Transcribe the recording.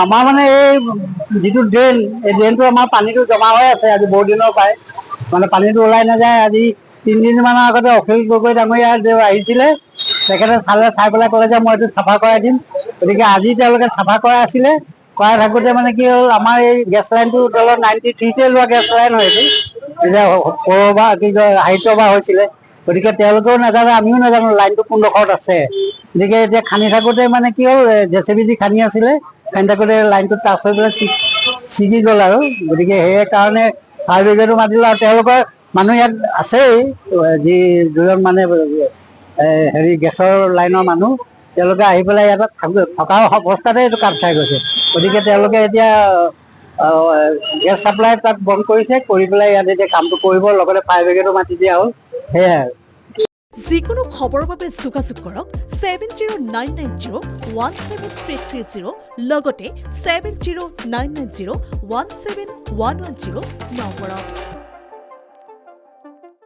আমাৰ মানে এই যিটো ড্ৰেইন, এই ড্ৰেইনটো আমাৰ পানীটো জমা হৈ আছে আজি বহুত দিনৰ পৰাই, মানে পানীটো ওলাই নাযায়। আজি 3 দিনমানৰ আগতে অখিল গগৈ ডাঙৰীয়া আহিছিলে, তেখেতে চাই পেলাই ক'লে যে মই এইটো চাফা কৰাই দিম। গতিকে আজি তেওঁলোকে চাফা কৰাই আছিলে, কৰাই থাকোঁতে মানে কি হ'ল, আমাৰ এই গেছ লাইনটো তলত 93তে লোৱা গেছ লাইন হয় এইটো, এতিয়া কৰবাৰ কি কয় হাৰিত্ৰবাৰ হৈছিলে। গতিকে তেওঁলোকেও নাজানে, আমিও নাজানো লাইনটো কোনডোখৰত আছে। গতিকে এতিয়া খান্দি থাকোঁতে মানে কি হ'ল, JCB দি খান্দি আছিলে, খান্দি থাকোঁতে লাইনটো টাচ হৈ পেলাই ছিগি গ'ল আৰু। গতিকে সেইকাৰণে ফায়াৰ ব্ৰিগেডো মাতিলে, আৰু তেওঁলোকৰ মানুহ ইয়াত আছেই, যি দুজন মানে গেছৰ লাইনৰ মানুহ, তেওঁলোকে আহি পেলাই ইয়াত থকা অৱস্থাতে এইটো কাট খাই গৈছে। গতিকে তেওঁলোকে এতিয়া গেছ চাপ্লাই তাত বন্ধ কৰিছে, কৰি পেলাই ইয়াত এতিয়া কামটো কৰিব, লগতে ফায়াৰ ব্ৰিগেডো মাতি দিয়া হ'ল, সেয়াই আৰু। যিকোনো খবৰৰ বাবে যোগাযোগ কৰক 7099017330 লগতে 7099017110 নম্বৰত।